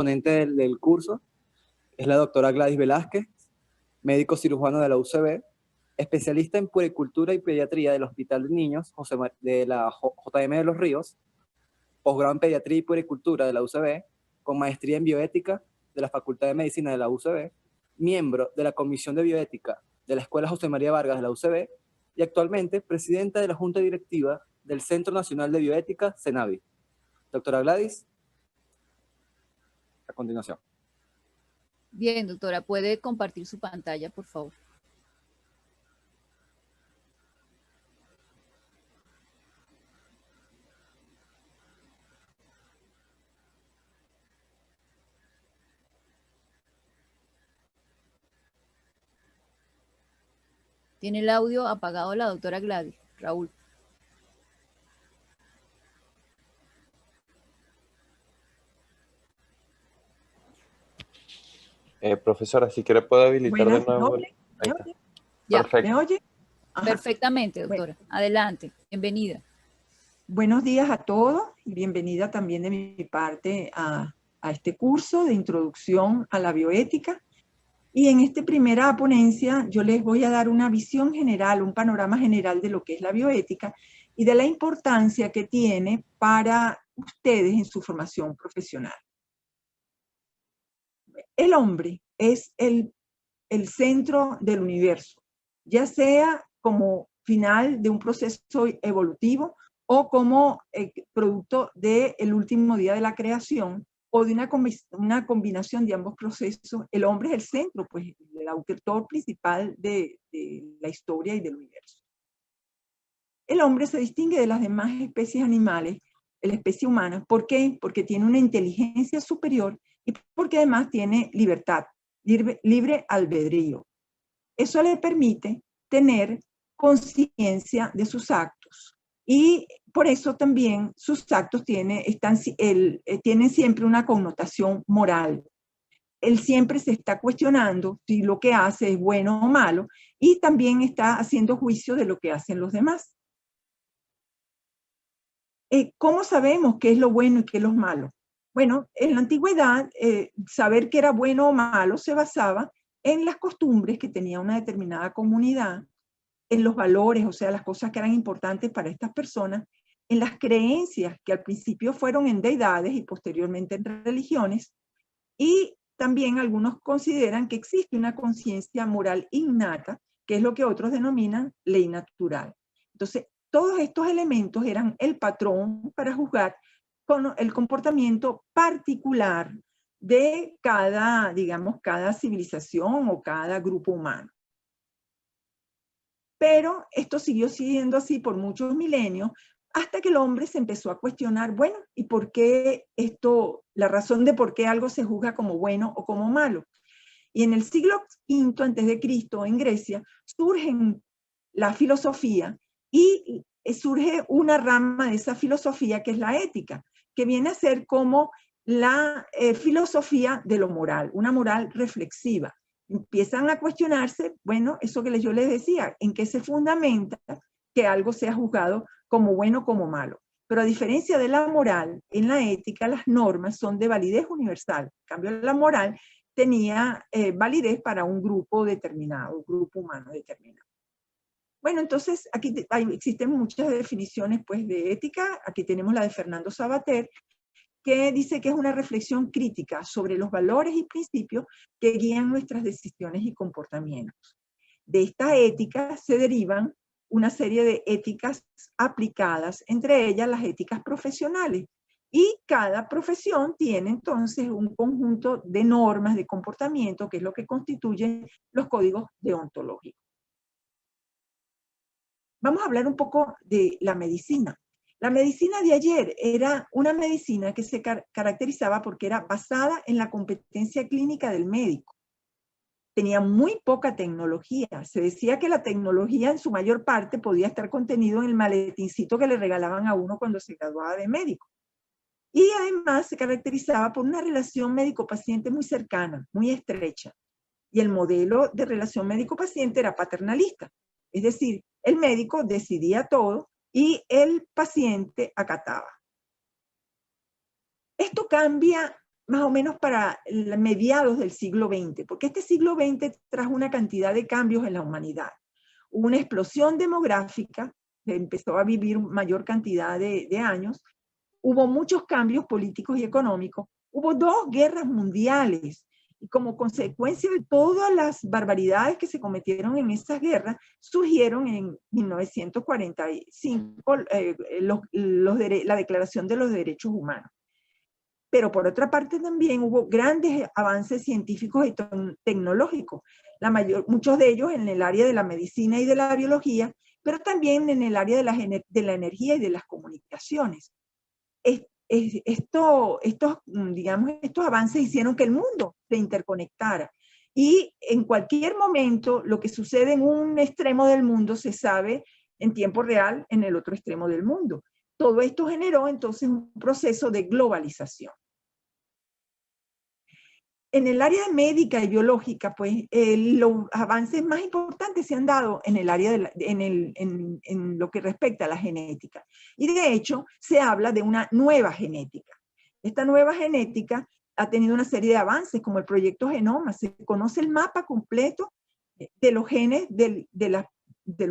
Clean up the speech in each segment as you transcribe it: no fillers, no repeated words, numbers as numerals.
Ponente del curso es la doctora Gladys Velázquez, médico cirujano de la UCB, especialista en puericultura y pediatría del Hospital de Niños de la JM de los Ríos, posgrado en pediatría y puericultura de la UCB, con maestría en bioética de la Facultad de Medicina de la UCB, miembro de la Comisión de Bioética de la Escuela José María Vargas de la UCB y actualmente presidenta de la Junta Directiva del Centro Nacional de Bioética, CENABI. Doctora Gladys, a continuación. Bien, doctora, ¿puede compartir su pantalla, por favor? Tiene el audio apagado la doctora Gladys. Raúl. Profesora, si quiere puede habilitar Buenas, de nuevo. ¿me oye? Perfecto. ¿Me oye? Ajá. Perfectamente, doctora. Bueno. Adelante, bienvenida. Buenos días a todos y bienvenida también de mi parte a este curso de introducción a la bioética. Y en esta primera ponencia yo les voy a dar una visión general, un panorama general de lo que es la bioética y de la importancia que tiene para ustedes en su formación profesional. El hombre es el centro del universo, ya sea como final de un proceso evolutivo o como producto del último día de la creación o de una combinación de ambos procesos. El hombre es el centro, pues el autor principal de la historia y del universo. El hombre se distingue de las demás especies animales, de la especie humana. ¿Por qué? Porque tiene una inteligencia superior y porque además tiene libertad, libre albedrío. Eso le permite tener conciencia de sus actos. Y por eso también sus actos tienen siempre una connotación moral. Él siempre se está cuestionando si lo que hace es bueno o malo y también está haciendo juicio de lo que hacen los demás. ¿Cómo sabemos qué es lo bueno y qué es lo malo? Bueno, en la antigüedad, saber qué era bueno o malo se basaba en las costumbres que tenía una determinada comunidad, en los valores, o sea, las cosas que eran importantes para estas personas, en las creencias que al principio fueron en deidades y posteriormente en religiones, y también algunos consideran que existe una conciencia moral innata, que es lo que otros denominan ley natural. Entonces, todos estos elementos eran el patrón para juzgar con el comportamiento particular de cada, digamos, cada civilización o cada grupo humano. Pero esto siguió siendo así por muchos milenios, hasta que el hombre se empezó a cuestionar, bueno, ¿y por qué esto, la razón de por qué algo se juzga como bueno o como malo? Y en el siglo V a.C., en Grecia, surge la filosofía y surge una rama de esa filosofía que es la ética, que viene a ser como la filosofía de lo moral, una moral reflexiva. Empiezan a cuestionarse, bueno, eso que yo les decía, en qué se fundamenta que algo sea juzgado como bueno o como malo. Pero a diferencia de la moral, en la ética las normas son de validez universal. En cambio, la moral tenía validez para un grupo determinado, un grupo humano determinado. Bueno, entonces aquí existen muchas definiciones pues, de ética. Aquí tenemos la de Fernando Savater, que dice que es una reflexión crítica sobre los valores y principios que guían nuestras decisiones y comportamientos. De esta ética se derivan una serie de éticas aplicadas, entre ellas las éticas profesionales. Y cada profesión tiene entonces un conjunto de normas de comportamiento, que es lo que constituye los códigos deontológicos. Vamos a hablar un poco de la medicina. La medicina de ayer era una medicina que se caracterizaba porque era basada en la competencia clínica del médico. Tenía muy poca tecnología. Se decía que la tecnología en su mayor parte podía estar contenido en el maletincito que le regalaban a uno cuando se graduaba de médico. Y además se caracterizaba por una relación médico-paciente muy cercana, muy estrecha. Y el modelo de relación médico-paciente era paternalista. Es decir, el médico decidía todo y el paciente acataba. Esto cambia más o menos para mediados del siglo XX, porque este siglo XX trajo una cantidad de cambios en la humanidad. Hubo una explosión demográfica, empezó a vivir mayor cantidad de años, hubo muchos cambios políticos y económicos, hubo 2 guerras mundiales, y como consecuencia de todas las barbaridades que se cometieron en esas guerras, surgieron en 1945 la Declaración de los Derechos Humanos. Pero por otra parte también hubo grandes avances científicos y tecnológicos, muchos de ellos en el área de la medicina y de la biología, pero también en el área de la energía y de las comunicaciones. Estos avances hicieron que el mundo se interconectara. Y en cualquier momento, lo que sucede en un extremo del mundo se sabe en tiempo real en el otro extremo del mundo. Todo esto generó entonces un proceso de globalización. En el área médica y biológica, pues los avances más importantes se han dado en el área en lo que respecta a la genética. Y de hecho, se habla de una nueva genética. Esta nueva genética ha tenido una serie de avances, como el proyecto Genoma. Se conoce el mapa completo de los genes del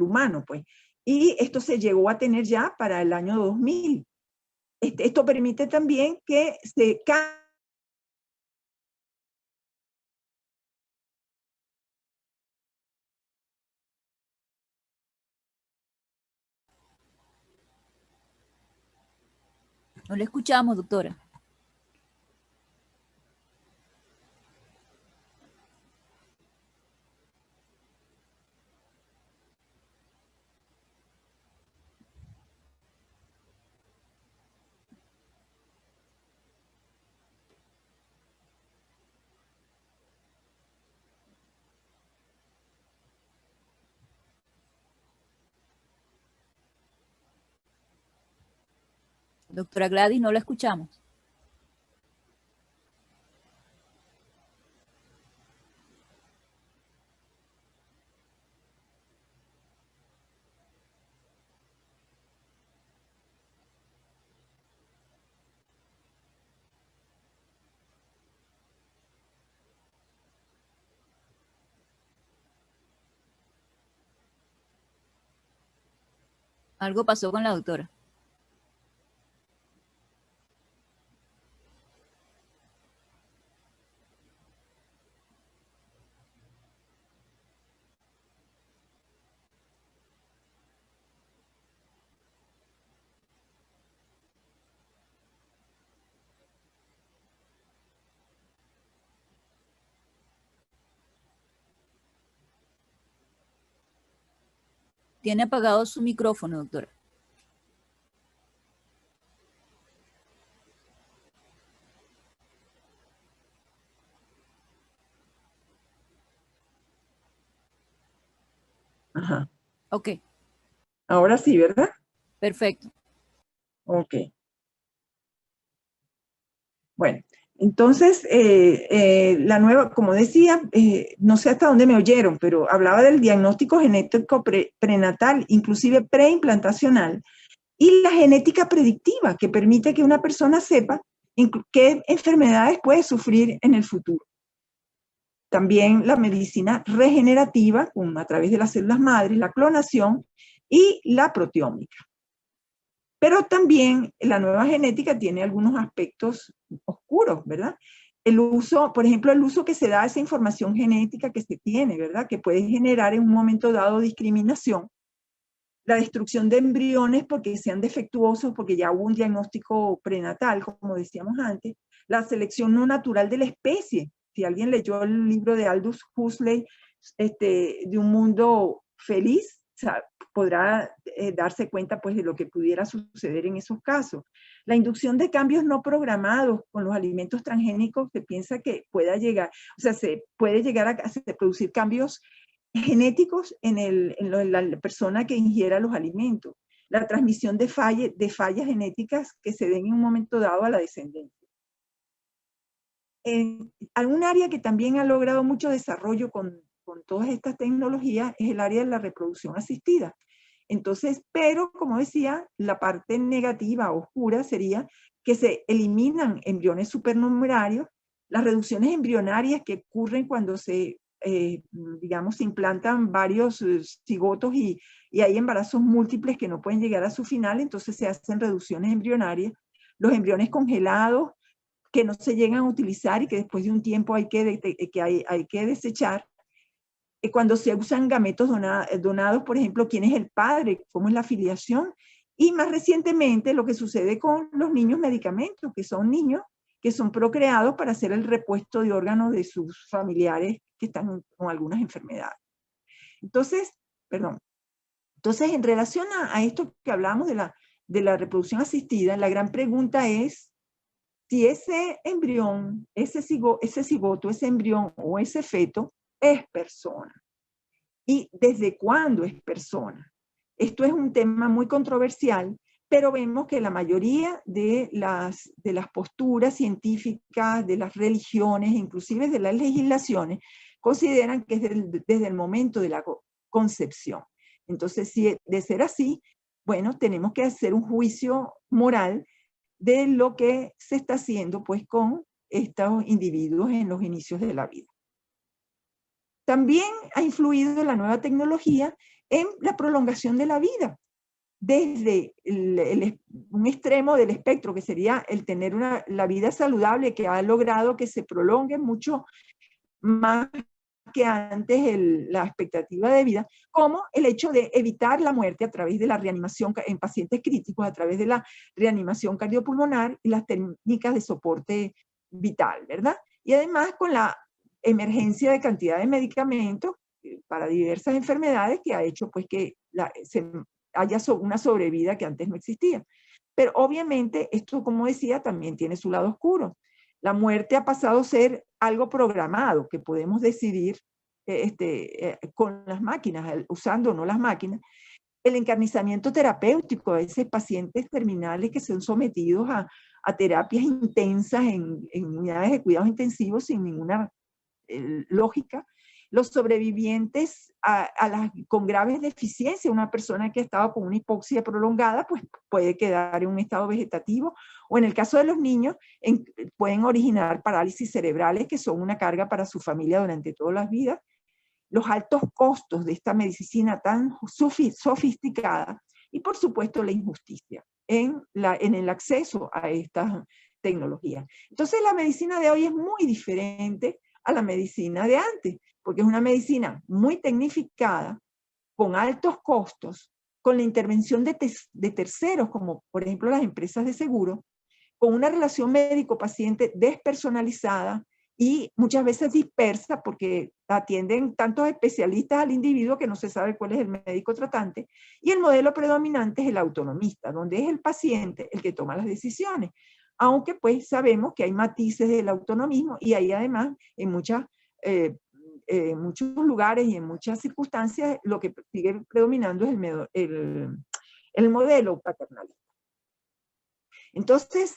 humano, pues. Y esto se llegó a tener ya para el año 2000. Esto permite también que se cambie. No le escuchamos, doctora. Doctora Gladys, no la escuchamos. Algo pasó con la doctora. Tiene apagado su micrófono, doctora. Ajá. Ok. Ahora sí, ¿verdad? Perfecto. Ok. Bueno, entonces, la nueva, como decía, no sé hasta dónde me oyeron, pero hablaba del diagnóstico genético prenatal, inclusive preimplantacional, y la genética predictiva, que permite que una persona sepa qué enfermedades puede sufrir en el futuro. También la medicina regenerativa, a través de las células madres, la clonación y la proteómica. Pero también la nueva genética tiene algunos aspectos oscuros, ¿verdad? El uso, por ejemplo, el uso que se da a esa información genética que se tiene, ¿verdad? Que puede generar en un momento dado discriminación. La destrucción de embriones porque sean defectuosos, porque ya hubo un diagnóstico prenatal, como decíamos antes. La selección no natural de la especie. Si alguien leyó el libro de Aldous Huxley, de un mundo feliz, podrá darse cuenta pues, de lo que pudiera suceder en esos casos. La inducción de cambios no programados con los alimentos transgénicos, se piensa que pueda llegar, o sea, se puede llegar a producir cambios genéticos en la persona que ingiera los alimentos. La transmisión de fallas genéticas que se den en un momento dado a la descendencia. Un área que también ha logrado mucho desarrollo con todas estas tecnologías es el área de la reproducción asistida. Entonces, pero como decía, la parte negativa, oscura, sería que se eliminan embriones supernumerarios las reducciones embrionarias que ocurren cuando digamos, se implantan varios cigotos y hay embarazos múltiples que no pueden llegar a su final, entonces se hacen reducciones embrionarias. Los embriones congelados que no se llegan a utilizar y que después de un tiempo hay que desechar. Cuando se usan gametos donados, por ejemplo, quién es el padre, cómo es la filiación. Y más recientemente lo que sucede con los niños medicamentos, que son niños que son procreados para hacer el repuesto de órganos de sus familiares que están con algunas enfermedades. Entonces, en relación a esto que hablamos de la reproducción asistida, la gran pregunta es si ese embrión, ese cigoto, ese embrión o ese feto es persona. ¿Y desde cuándo es persona? Esto es un tema muy controversial, pero vemos que la mayoría de las posturas científicas, de las religiones, inclusive de las legislaciones, consideran que es desde el momento de la concepción. Entonces, si de ser así, bueno, tenemos que hacer un juicio moral de lo que se está haciendo pues con estos individuos en los inicios de la vida. También ha influido la nueva tecnología en la prolongación de la vida, desde un extremo del espectro, que sería el tener la vida saludable, que ha logrado que se prolongue mucho más que antes la expectativa de vida, como el hecho de evitar la muerte a través de la reanimación en pacientes críticos, a través de la reanimación cardiopulmonar y las técnicas de soporte vital, ¿verdad? Y además con la emergencia de cantidad de medicamentos para diversas enfermedades que ha hecho pues que haya una sobrevida que antes no existía. Pero obviamente esto, como decía, también tiene su lado oscuro. La muerte ha pasado a ser algo programado, que podemos decidir con las máquinas, usando o no las máquinas. El encarnizamiento terapéutico, a veces pacientes terminales que son sometidos a terapias intensas en unidades de cuidados intensivos sin ninguna lógica. Los sobrevivientes con graves deficiencias, una persona que ha estado con una hipoxia prolongada, pues puede quedar en un estado vegetativo, o en el caso de los niños, pueden originar parálisis cerebrales que son una carga para su familia durante todas las vidas. Los altos costos de esta medicina tan sofisticada y por supuesto la injusticia en el acceso a estas tecnologías. Entonces la medicina de hoy es muy diferente a la medicina de antes, porque es una medicina muy tecnificada, con altos costos, con la intervención de terceros, como por ejemplo las empresas de seguro, con una relación médico-paciente despersonalizada y muchas veces dispersa, porque atienden tantos especialistas al individuo que no se sabe cuál es el médico tratante, y el modelo predominante es el autonomista, donde es el paciente el que toma las decisiones. Aunque pues sabemos que hay matices del autonomismo y hay además en muchos lugares y en muchas circunstancias lo que sigue predominando es el modelo paternalista. Entonces,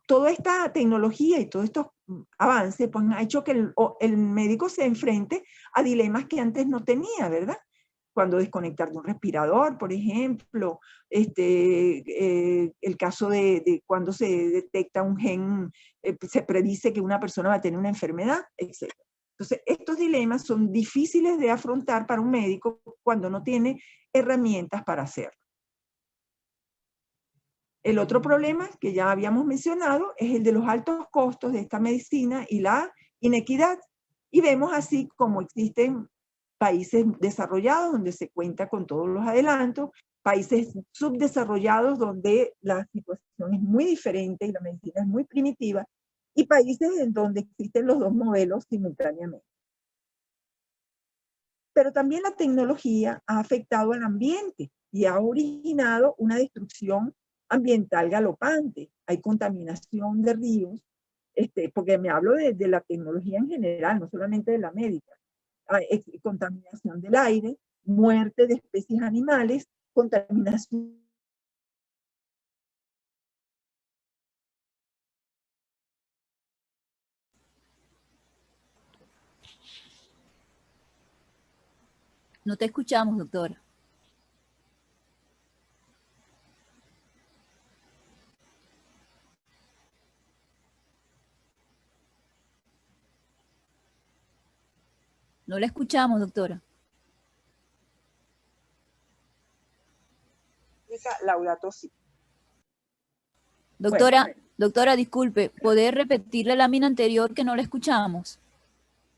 toda esta tecnología y todos estos avances pues, ha hecho que el médico se enfrente a dilemas que antes no tenía, ¿verdad? Cuando desconectar de un respirador, por ejemplo, el caso de cuando se detecta un gen, se predice que una persona va a tener una enfermedad, etc. Entonces, estos dilemas son difíciles de afrontar para un médico cuando no tiene herramientas para hacerlo. El otro problema que ya habíamos mencionado es el de los altos costos de esta medicina y la inequidad. Y vemos así como existen países desarrollados donde se cuenta con todos los adelantos, países subdesarrollados donde la situación es muy diferente y la medicina es muy primitiva, y países en donde existen los dos modelos simultáneamente. Pero también la tecnología ha afectado al ambiente y ha originado una destrucción ambiental galopante. Hay contaminación de ríos, porque me hablo de la tecnología en general, no solamente de la médica. Hay contaminación del aire, muerte de especies animales, contaminación. No te escuchamos, doctora. No la escuchamos, doctora. Laudato Si. Doctora, Bueno. doctora, disculpe, ¿puede repetir la lámina anterior que no la escuchamos?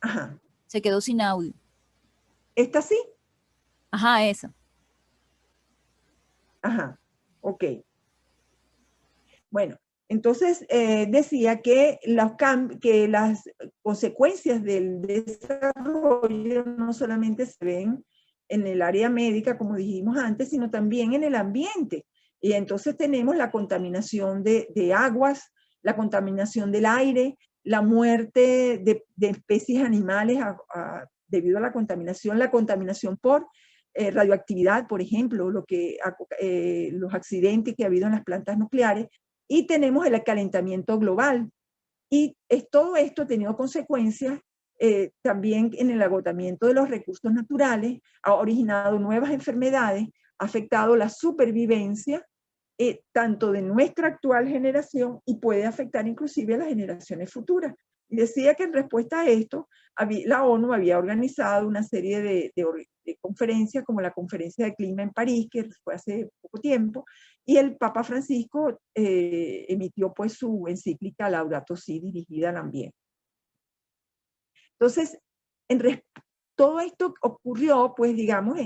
Ajá. Se quedó sin audio. ¿Esta sí? Ajá, esa. Ajá. Ok. Bueno, entonces decía que las consecuencias del desarrollo no solamente se ven en el área médica, como dijimos antes, sino también en el ambiente. Y entonces tenemos la contaminación de aguas, la contaminación del aire, la muerte de especies animales debido a la contaminación por radioactividad, por ejemplo, los accidentes que ha habido en las plantas nucleares, y tenemos el calentamiento global. Y todo esto ha tenido consecuencias también en el agotamiento de los recursos naturales, ha originado nuevas enfermedades, ha afectado la supervivencia tanto de nuestra actual generación y puede afectar inclusive a las generaciones futuras. Y decía que en respuesta a esto, la ONU había organizado una serie de conferencias, como la Conferencia de Clima en París, que fue hace poco tiempo, y el Papa Francisco emitió pues su encíclica Laudato Si, dirigida al ambiente. Entonces, todo esto ocurrió, pues digamos,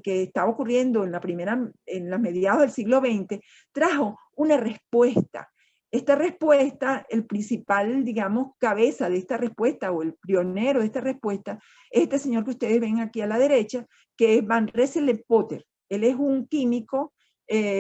que estaba ocurriendo en las mediados del siglo XX, trajo una respuesta. Esta respuesta, el principal, digamos, cabeza de esta respuesta, o el pionero de esta respuesta, es este señor que ustedes ven aquí a la derecha, que es Van Rensselaer-Potter. Él es un químico,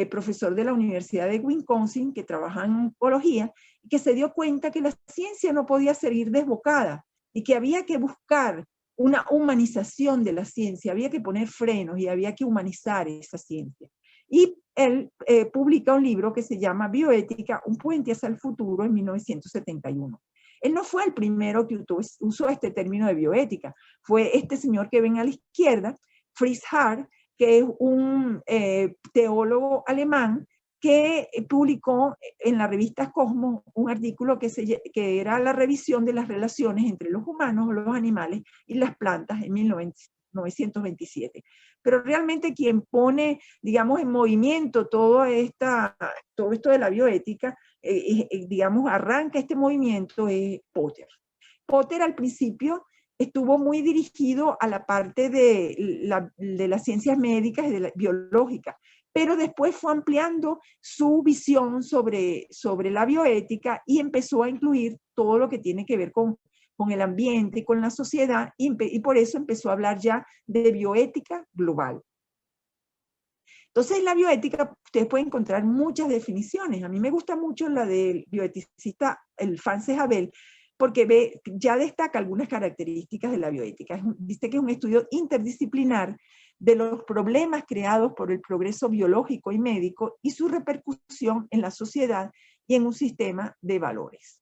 profesor de la Universidad de Wisconsin, que trabaja en oncología, y que se dio cuenta que la ciencia no podía seguir desbocada, y que había que buscar una humanización de la ciencia, había que poner frenos y había que humanizar esa ciencia. Y él publica un libro que se llama Bioética, un puente hacia el futuro, en 1971. Él no fue el primero que usó este término de bioética, fue este señor que ven a la izquierda, Fritz Haber, que es un teólogo alemán que publicó en la revista Cosmos un artículo que era la revisión de las relaciones entre los humanos, los animales y las plantas en 1927. Pero realmente quien pone, digamos, en movimiento todo esto de la bioética, digamos, arranca este movimiento es Potter. Potter al principio estuvo muy dirigido a la parte de las ciencias médicas y biológicas, pero después fue ampliando su visión sobre la bioética y empezó a incluir todo lo que tiene que ver con el ambiente, con la sociedad, y por eso empezó a hablar ya de bioética global. Entonces, en la bioética ustedes pueden encontrar muchas definiciones. A mí me gusta mucho la del bioeticista, el Frances Abel, porque ya destaca algunas características de la bioética. Dice que es un estudio interdisciplinar de los problemas creados por el progreso biológico y médico y su repercusión en la sociedad y en un sistema de valores.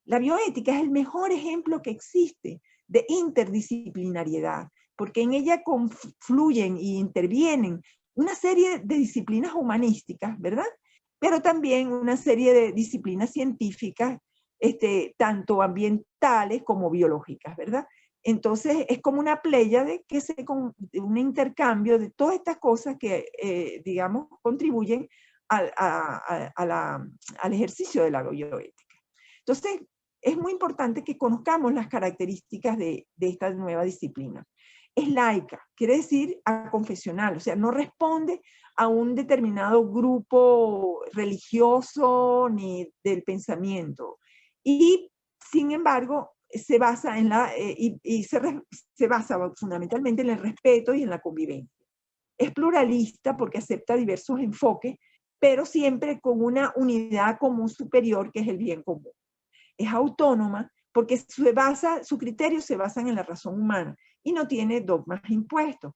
La bioética es el mejor ejemplo que existe de interdisciplinariedad, porque en ella confluyen y intervienen una serie de disciplinas humanísticas, ¿verdad? Pero también una serie de disciplinas científicas, tanto ambientales como biológicas, ¿verdad? Entonces es como una pléyade un intercambio de todas estas cosas que, digamos, contribuyen al ejercicio de la bioética. Entonces es muy importante que conozcamos las características de esta nueva disciplina. Es laica, quiere decir aconfesional, o sea, no responde a un determinado grupo religioso ni del pensamiento. Y, sin embargo, se basa se basa fundamentalmente en el respeto y en la convivencia. Es pluralista porque acepta diversos enfoques, pero siempre con una unidad común superior que es el bien común. Es autónoma porque su criterio se basan en la razón humana y no tiene dogmas impuestos.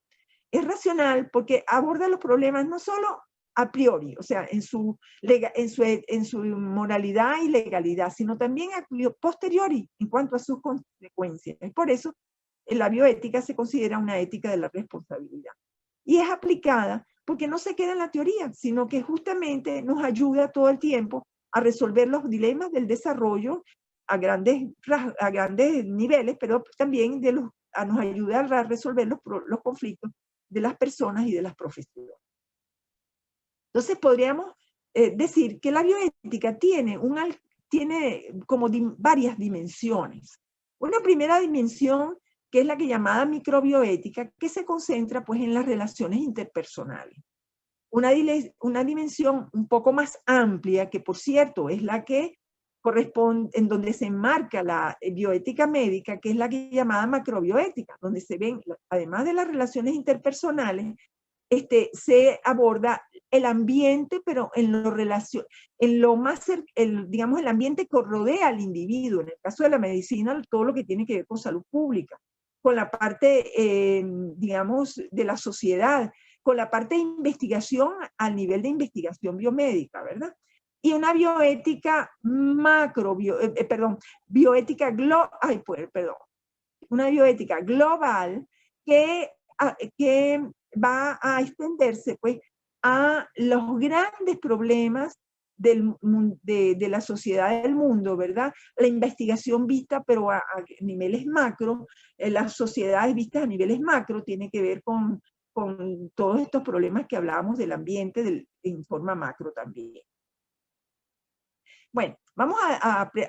Es racional porque aborda los problemas no solo a priori, o sea, en su moralidad y legalidad, sino también a posteriori en cuanto a sus consecuencias. Y por eso la bioética se considera una ética de la responsabilidad. Y es aplicada porque no se queda en la teoría, sino que justamente nos ayuda todo el tiempo a resolver los dilemas del desarrollo a grandes niveles, pero también de los nos ayude a resolver los conflictos de las personas y de las profesiones. Entonces podríamos decir que la bioética tiene como varias dimensiones. Una primera dimensión, que es la que llamada microbioética, que se concentra pues en las relaciones interpersonales. Una dimensión un poco más amplia, que por cierto es la que corresponde, en donde se enmarca la bioética médica, que es la que llamada macrobioética, donde se ven, además de las relaciones interpersonales, se aborda el ambiente, pero en lo más, digamos, el ambiente que rodea al individuo. En el caso de la medicina, todo lo que tiene que ver con salud pública, con la parte, digamos, de la sociedad, con la parte de investigación al nivel de investigación biomédica, ¿verdad? Y una bioética una bioética global que va a extenderse pues a los grandes problemas de la sociedad del mundo, ¿verdad? La investigación vista, pero a niveles macro, las sociedades vistas a niveles macro, tiene que ver con todos estos problemas que hablábamos del ambiente en forma macro también. Bueno, vamos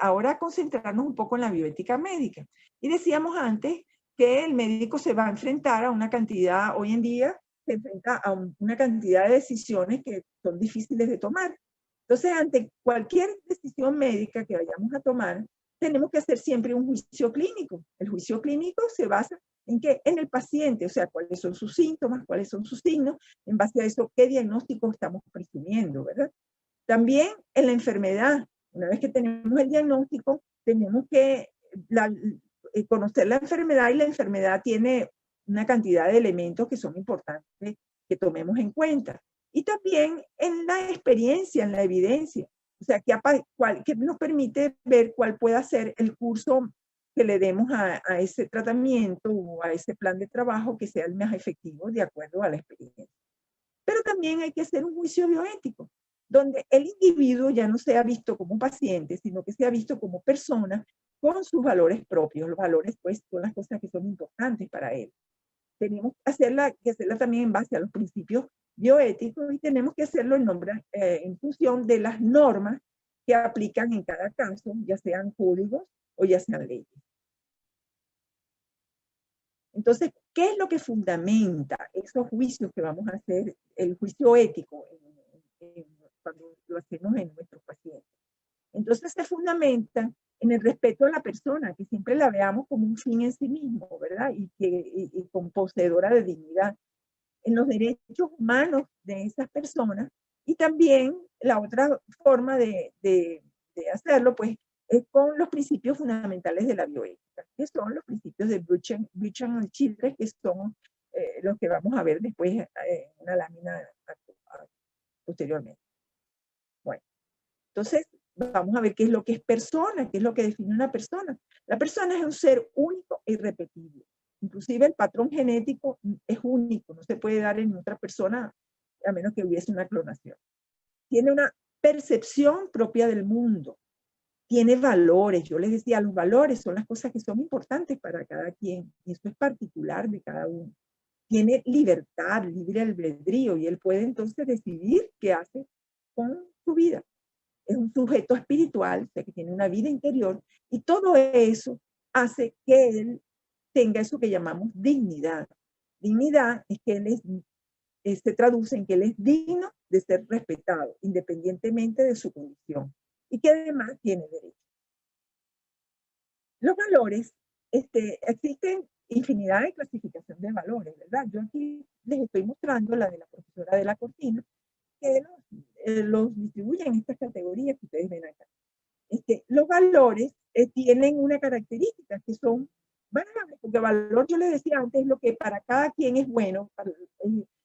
ahora a concentrarnos un poco en la bioética médica. Y decíamos antes que el médico se va a enfrentar a una cantidad, hoy en día, se enfrenta a una cantidad de decisiones que son difíciles de tomar. Entonces, ante cualquier decisión médica que vayamos a tomar, tenemos que hacer siempre un juicio clínico. El juicio clínico se basa en qué? En el paciente, o sea, cuáles son sus síntomas, cuáles son sus signos, en base a eso, qué diagnóstico estamos presumiendo, ¿verdad? También en la enfermedad, una vez que tenemos el diagnóstico, tenemos que conocer la enfermedad, y la enfermedad tiene una cantidad de elementos que son importantes que tomemos en cuenta. Y también en la experiencia, en la evidencia, o sea, que nos permite ver cuál puede ser el curso que le demos a ese tratamiento o a ese plan de trabajo que sea el más efectivo de acuerdo a la experiencia. Pero también hay que hacer un juicio bioético, donde el individuo ya no sea visto como paciente, sino que sea visto como persona con sus valores propios. Los valores, pues, son las cosas que son importantes para él. Tenemos que hacerla también en base a los principios bioéticos, y tenemos que hacerlo en función de las normas que aplican en cada caso, ya sean códigos o ya sean leyes. Entonces, ¿qué es lo que fundamenta esos juicios que vamos a hacer, el juicio ético, cuando lo hacemos en nuestros pacientes? Entonces, se fundamenta en el respeto a la persona, que siempre la veamos como un fin en sí mismo, ¿verdad? Y como poseedora de dignidad, en los derechos humanos de esas personas. Y también la otra forma de hacerlo, pues, es con los principios fundamentales de la bioética, que son los principios de Buchan and Childress, que son los que vamos a ver después en una lámina posteriormente. Bueno, entonces vamos a ver qué es lo que es persona, qué es lo que define una persona. La persona es un ser único e irrepetible. Inclusive el patrón genético es único, no se puede dar en otra persona a menos que hubiese una clonación. Tiene una percepción propia del mundo. Tiene valores. Yo les decía, los valores son las cosas que son importantes para cada quien, y eso es particular de cada uno. Tiene libertad, libre albedrío, y él puede entonces decidir qué hace con su vida. Es un sujeto espiritual, o sea, que tiene una vida interior, y todo eso hace que él tenga eso que llamamos dignidad. Dignidad es que él se traduce en que él es digno de ser respetado, independientemente de su condición, y que además tiene derecho. Los valores, existen infinidad de clasificación de valores, ¿verdad? Yo aquí les estoy mostrando la de la profesora de la Cortina, que los distribuye en estas categorías que ustedes ven acá. Los valores tienen una característica que son variables, porque valor, yo les decía antes, es lo que para cada quien es bueno,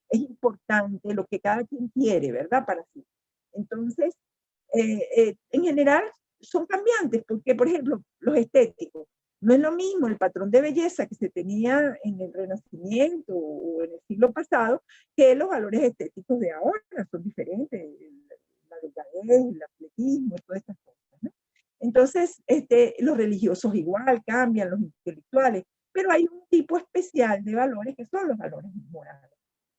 es importante, lo que cada quien quiere, ¿verdad? Para sí. Entonces, en general son cambiantes, porque, por ejemplo, los estéticos, no es lo mismo el patrón de belleza que se tenía en el Renacimiento o en el siglo pasado que los valores estéticos de ahora, son diferentes, la delgadez, el atletismo, todas estas cosas, ¿no? Entonces, los religiosos igual cambian, los intelectuales, Pero hay un tipo especial de valores que son los valores morales.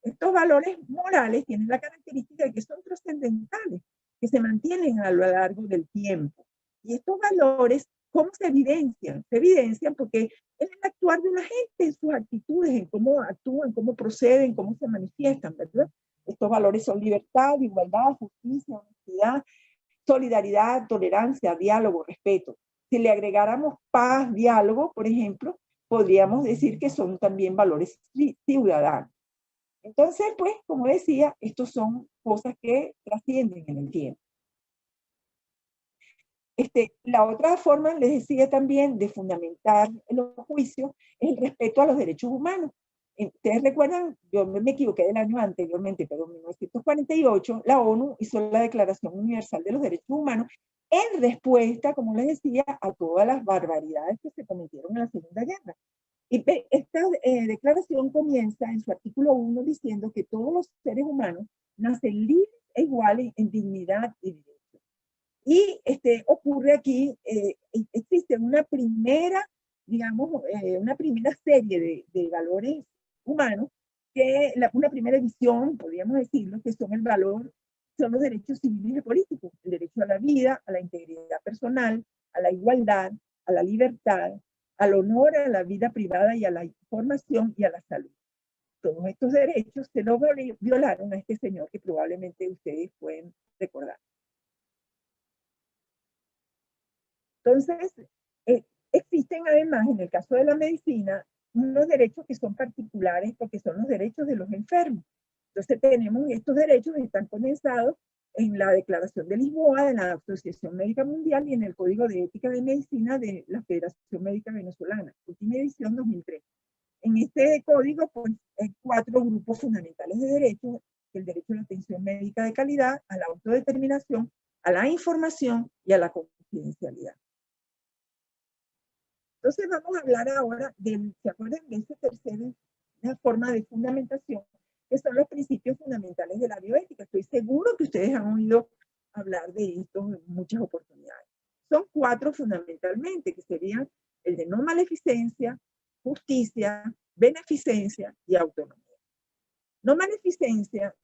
Estos valores morales tienen la característica de que son trascendentales, que se mantienen a lo largo del tiempo. Y estos valores, ¿cómo se evidencian? Se evidencian porque en el actuar de una gente, en sus actitudes, en cómo actúan, cómo proceden, cómo se manifiestan, ¿verdad? Estos valores son libertad, igualdad, justicia, honestidad, solidaridad, tolerancia, diálogo, respeto. Si le agregáramos paz, diálogo, por ejemplo, podríamos decir que son también valores ciudadanos. Entonces, pues, como decía, estos son cosas que trascienden en el tiempo. La otra forma, les decía también, de fundamentar los juicios es el respeto a los derechos humanos. Ustedes recuerdan, yo me equivoqué del año anteriormente, pero en 1948 la ONU hizo la Declaración Universal de los Derechos Humanos en respuesta, como les decía, a todas las barbaridades que se cometieron en la Segunda Guerra. Y esta declaración comienza en su artículo 1 diciendo que todos los seres humanos nacen libres e iguales en dignidad y derechos. Y ocurre aquí, existe una primera, digamos, una primera serie de valores humanos, una primera visión, podríamos decirlo, que son son los derechos civiles y políticos, el derecho a la vida, a la integridad personal, a la igualdad, a la libertad, al honor, a la vida privada y a la información y a la salud. Todos estos derechos se los violaron a este señor que probablemente ustedes pueden recordar. Entonces, existen además, en el caso de la medicina, unos derechos que son particulares porque son los derechos de los enfermos. Entonces tenemos estos derechos que están condensados en la Declaración de Lisboa de la Asociación Médica Mundial y en el Código de Ética de Medicina de la Federación Médica Venezolana, última edición 2003. En este código, pues, hay 4 grupos fundamentales de derechos: el derecho a la atención médica de calidad, a la autodeterminación, a la información y a la confidencialidad. Entonces vamos a hablar ahora ¿se acuerdan de esa tercera forma de fundamentación? Que son los principios fundamentales de la bioética. Estoy seguro que ustedes han oído hablar de esto en muchas oportunidades. Son 4 fundamentalmente, que serían el de no maleficencia, justicia, beneficencia y autonomía. No maleficencia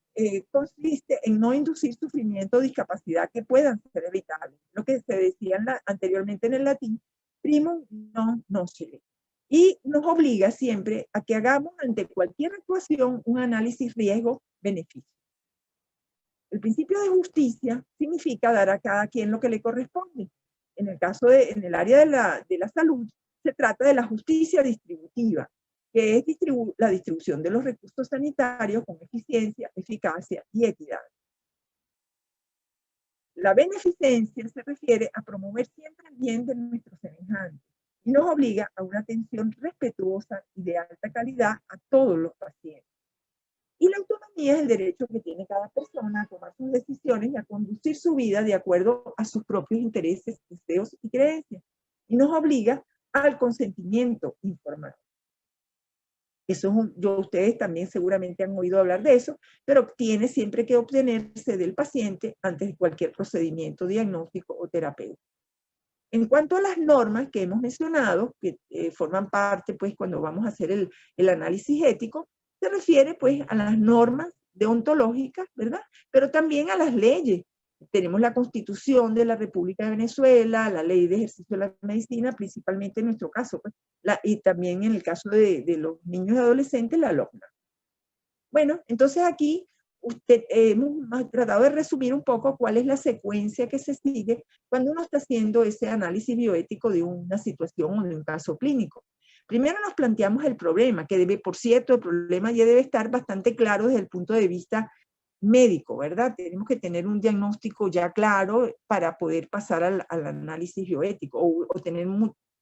consiste en no inducir sufrimiento o discapacidad que puedan ser evitables. Lo que se decía anteriormente en el latín, primum non nocere. Y nos obliga siempre a que hagamos ante cualquier actuación un análisis riesgo-beneficio. El principio de justicia significa dar a cada quien lo que le corresponde. En el área de la salud, se trata de la justicia distributiva, que es la distribución de los recursos sanitarios con eficiencia, eficacia y equidad. La beneficencia se refiere a promover siempre el bien de nuestros semejantes y nos obliga a una atención respetuosa y de alta calidad a todos los pacientes. Y la autonomía es el derecho que tiene cada persona a tomar sus decisiones y a conducir su vida de acuerdo a sus propios intereses, deseos y creencias. Y nos obliga al consentimiento informado. Ustedes también seguramente han oído hablar de eso, pero tiene siempre que obtenerse del paciente antes de cualquier procedimiento diagnóstico o terapéutico. En cuanto a las normas que hemos mencionado, que forman parte, pues, cuando vamos a hacer el análisis ético, se refiere, pues, a las normas deontológicas, ¿verdad? Pero también a las leyes. Tenemos la Constitución de la República de Venezuela, la Ley de Ejercicio de la Medicina, principalmente en nuestro caso, pues, y también en el caso de los niños y adolescentes, la LOCNA. Bueno, entonces aquí hemos tratado de resumir un poco cuál es la secuencia que se sigue cuando uno está haciendo ese análisis bioético de una situación o de un caso clínico. Primero nos planteamos el problema, que por cierto, el problema ya debe estar bastante claro desde el punto de vista médico, ¿verdad? Tenemos que tener un diagnóstico ya claro para poder pasar al análisis bioético o tener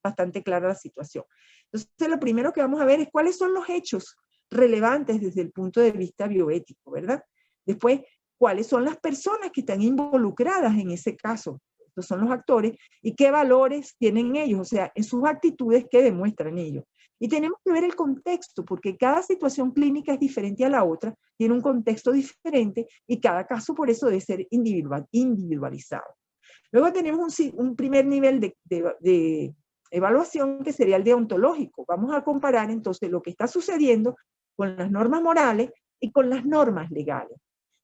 bastante clara la situación. Entonces, lo primero que vamos a ver es cuáles son los hechos relevantes desde el punto de vista bioético, ¿verdad? Después, cuáles son las personas que están involucradas en ese caso. Estos son los actores y qué valores tienen ellos, o sea, en sus actitudes, qué demuestran ellos. Y tenemos que ver el contexto, porque cada situación clínica es diferente a la otra, tiene un contexto diferente y cada caso por eso debe ser individualizado. Luego tenemos un primer nivel de evaluación que sería el deontológico. Vamos a comparar entonces lo que está sucediendo con las normas morales y con las normas legales.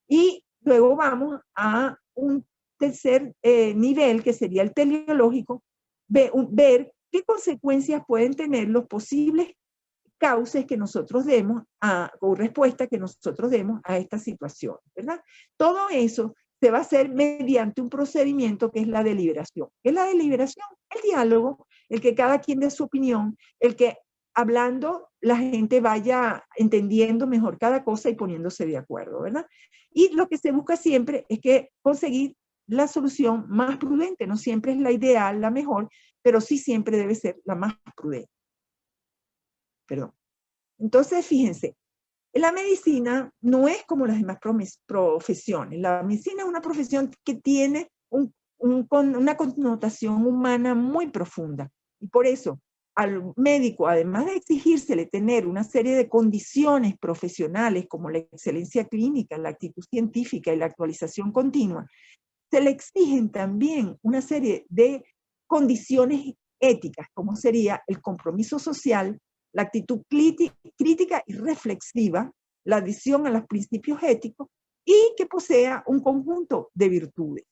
Y luego vamos a un tercer nivel, que sería el teleológico, ver qué consecuencias pueden tener los posibles causas que nosotros demos o respuesta que nosotros demos a esta situación, ¿verdad? Todo eso se va a hacer mediante un procedimiento que es la deliberación. ¿Qué es la deliberación? El diálogo, el que cada quien dé su opinión, el que hablando la gente vaya entendiendo mejor cada cosa y poniéndose de acuerdo, ¿verdad? Y lo que se busca siempre es que conseguir la solución más prudente. No siempre es la ideal, la mejor, pero sí siempre debe ser la más prudente. Perdón. Entonces, fíjense, la medicina no es como las demás profesiones. La medicina es una profesión que tiene una connotación humana muy profunda. Y por eso, al médico, además de exigírsele tener una serie de condiciones profesionales como la excelencia clínica, la actitud científica y la actualización continua, se le exigen también una serie de condiciones éticas, como sería el compromiso social, la actitud crítica y reflexiva, la adhesión a los principios éticos y que posea un conjunto de virtudes.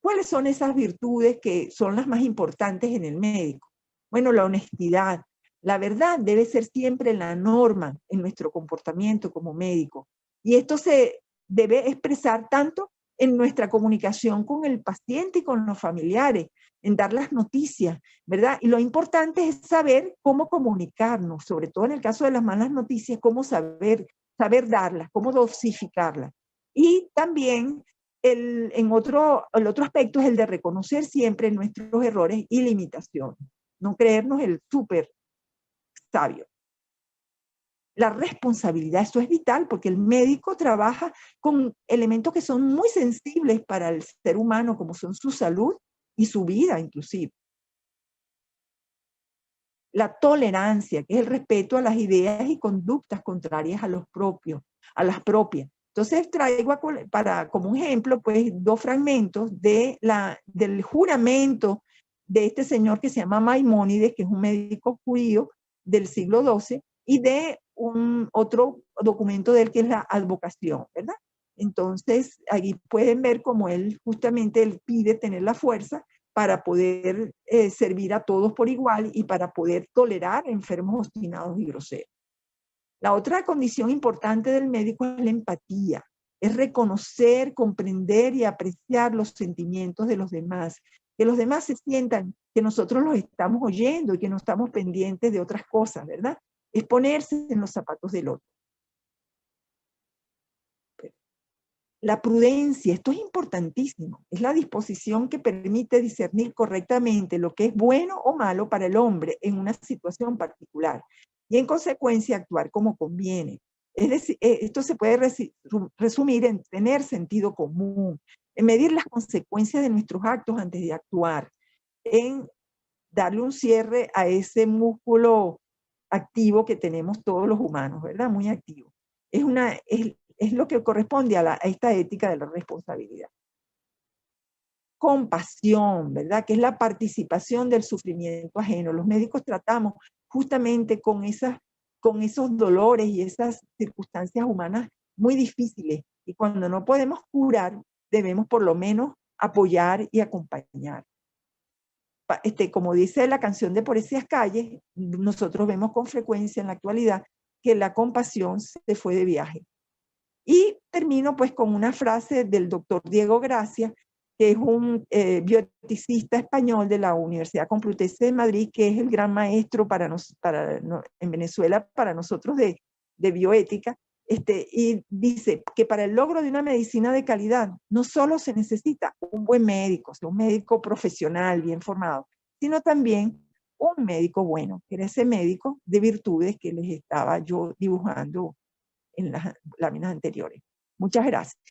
¿Cuáles son esas virtudes que son las más importantes en el médico? Bueno, la honestidad. La verdad debe ser siempre la norma en nuestro comportamiento como médico. Y esto se debe expresar tanto en nuestra comunicación con el paciente y con los familiares, en dar las noticias, ¿verdad? Y lo importante es saber cómo comunicarnos, sobre todo en el caso de las malas noticias, cómo saber darlas, cómo dosificarlas. Y también el otro aspecto es el de reconocer siempre nuestros errores y limitaciones, no creernos el súper sabio. La responsabilidad, esto es vital porque el médico trabaja con elementos que son muy sensibles para el ser humano, como son su salud y su vida inclusive. La tolerancia, que es el respeto a las ideas y conductas contrarias a las propias. Entonces traigo como un ejemplo pues 2 fragmentos del juramento de este señor que se llama Maimónides, que es un médico judío del siglo XII, y de otro documento de él que es la advocación, ¿verdad? Entonces, ahí pueden ver cómo él pide tener la fuerza para poder servir a todos por igual y para poder tolerar enfermos obstinados y groseros. La otra condición importante del médico es la empatía, es reconocer, comprender y apreciar los sentimientos de los demás, que los demás se sientan que nosotros los estamos oyendo y que no estamos pendientes de otras cosas, ¿verdad? Es ponerse en los zapatos del otro. La prudencia, esto es importantísimo, es la disposición que permite discernir correctamente lo que es bueno o malo para el hombre en una situación particular y en consecuencia actuar como conviene. Es decir, esto se puede resumir en tener sentido común, en medir las consecuencias de nuestros actos antes de actuar, en darle un cierre a ese músculo activo que tenemos todos los humanos, ¿verdad? Muy activo. Es lo que corresponde a esta ética de la responsabilidad. Compasión, ¿verdad? Que es la participación del sufrimiento ajeno. Los médicos tratamos justamente con esos dolores y esas circunstancias humanas muy difíciles. Y cuando no podemos curar, debemos por lo menos apoyar y acompañar. Como dice la canción de Por esas calles, nosotros vemos con frecuencia en la actualidad que la compasión se fue de viaje. Y termino pues con una frase del doctor Diego Gracia, que es un bioeticista español de la Universidad Complutense de Madrid, que es el gran maestro en Venezuela para nosotros de bioética, y dice que para el logro de una medicina de calidad no solo se necesita un buen médico, o sea, un médico profesional bien formado, sino también un médico bueno, que era ese médico de virtudes que les estaba yo dibujando en las láminas anteriores. Muchas gracias.